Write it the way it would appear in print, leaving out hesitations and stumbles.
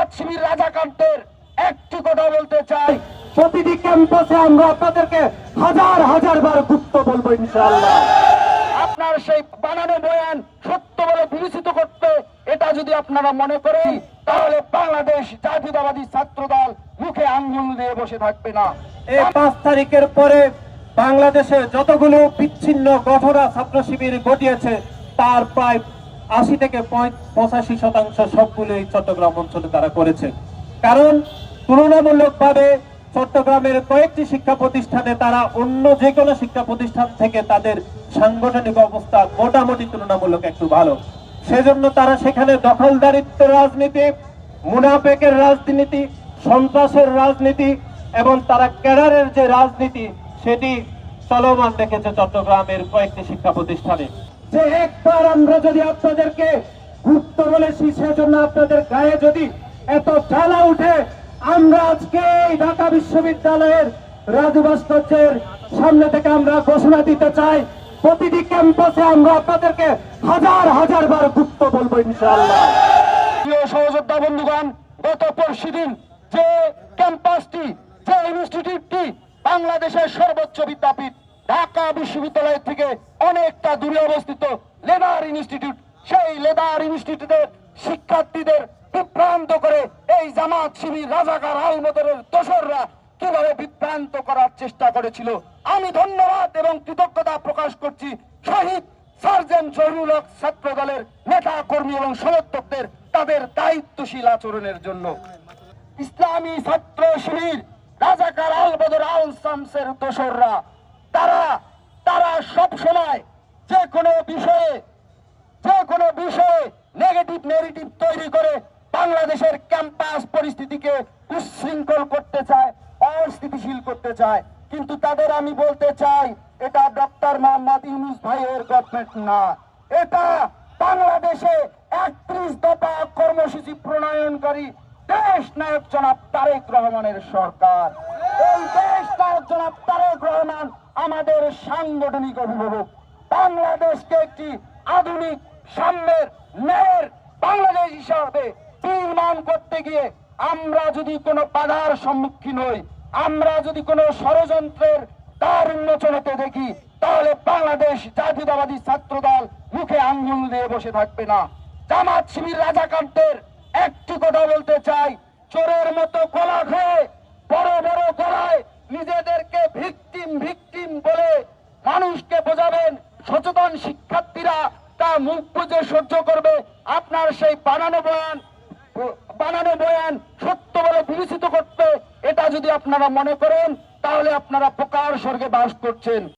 জামাত শিবির রাজাকারদের একটি কথা বলতে চাই, প্রতিটি ক্যাম্পাসে আমরা আপনাদেরকে হাজার হাজার বার গুপ্ত বলবো ইনশাআল্লাহ। আপনার সেই বানানো বয়ান সত্য বলে বিবেচিত করতে এটা যদি আপনারা মনে করেন, তাহলে বাংলাদেশ জাতীয়তাবাদী ছাত্রদল মুখে আঙ্গুল দিয়ে বসে থাকবে না। এই 5 তারিখের পরে বাংলাদেশে যতগুলো বিচ্ছিন্ন ঘটনা ছাত্র শিবির ঘটিয়েছে তার প্রায় 80 থেকে 85% সবগুলোই চট্টগ্রাম অঞ্চলে তারা করেছে। কারণ তুলনামূলকভাবে চট্টগ্রামের কয়েকটি শিক্ষা প্রতিষ্ঠানে তারা অন্য যে কোনো শিক্ষা প্রতিষ্ঠান থেকে তাদের সাংগঠনিক অবস্থা মোটামুটি তুলনামূলক একটু ভালো। সেজন্য তারা সেখানে দখলদারিত্ব রাজনীতি, মুনাফেকের রাজনীতি, সন্ত্রাসের রাজনীতি এবং তারা ক্যাডারের যে রাজনীতি সেটি চলমান রেখেছে চট্টগ্রামের কয়েকটি শিক্ষা প্রতিষ্ঠানে। যে একবার আমরা যদি আপনাদেরকে গুপ্ত বলেছি, সেজন্য আপনাদের গায়ে যদি এত জ্বালা উঠে, আমরা আজকে এই ঢাকা বিশ্ববিদ্যালয়ের রাজু ভাস্কর্যের সামনে থেকে আমরা ঘোষণা দিতে চাই, প্রতিটি ক্যাম্পাসে আমরা আপনাদেরকে হাজার হাজার বার গুপ্ত বলবো ইনশাআল্লাহ। প্রিয় সহযোদ্ধা বন্ধুগণ, গত পরশুদিন যে ক্যাম্পাসটি, যে ইনস্টিটিউটটি বাংলাদেশের সর্বোচ্চ বিদ্যাপীঠ ঢাকা বিশ্ববিদ্যালয় থেকে অনেকটা দূরে অবস্থিত লেদার ইনস্টিটিউট, সেই লেদার ইনস্টিটিউটের শিক্ষার্থীদের বিভ্রান্ত করে এই জামাত শিবির রাজাকার আলবদরের দোসররা কিভাবে বিভ্রান্ত করার চেষ্টা করেছিল, আমি ধন্যবাদ এবং কৃতজ্ঞতা প্রকাশ করছি শহীদ সার্জেন্ট জহিরুল হক ছাত্র দলের নেতা কর্মী এবং সমর্থকদের তাদের দায়িত্বশীল আচরণের জন্য। ইসলামী ছাত্র শিবির রাজাকার আলবদর আল শামসের দোসররা তারা সব সময় যে কোনো বিষয়ে নেগেটিভ নেগেটিভ তৈরি করে বাংলাদেশের ক্যাম্পাস পরিস্থিতিকে উচ্ছৃঙ্খল করতে চায়, অস্থিতিশীল করতে চায়। কিন্তু তাদের আমি বলতে চাই, এটা ডক্টর মোহাম্মদ ইউনূস ভাইয়ের গভর্নমেন্ট না, এটা বাংলাদেশে 31 দফা কর্মসূচি প্রণয়নকারী দেশ নায়ক জনাব তারেক রহমানের সরকার। এই দেশ নায়ক জনাব তারেক রহমান আমাদের সাংগঠনিক অভিভাবক। বাংলাদেশকে একটি আধুনিক সাম্যের ন্যায়ের বাংলাদেশ হিসাবে নির্মাণ করতে গিয়ে আমরা যদি কোনো বাধার সম্মুখীন হই, আমরা যদি কোনো ষড়যন্ত্রের দ্বার উন্মোচন হতে দেখি, তাহলে বাংলাদেশ জাতীয়তাবাদী ছাত্রদল মুখে আঙ্গুল দিয়ে বসে থাকবে না। জামাত শিবির রাজাকারদের একটি কথা বলতে চাই, চোরের মতো গলা খেয়ে বড় বড় গলায় নিজেদেরকে ভিকটিম বলে মানুষকে বোঝাবেন, সচেতন শিক্ষার্থীরা তা মুখ বুজে সহ্য করবে। আপনার সেই বানানো বয়ান সত্য বলে বিবেচিত করতে এটা যদি আপনারা মনে করেন, তাহলে আপনারা প্রকার স্বর্গে বাস করছেন।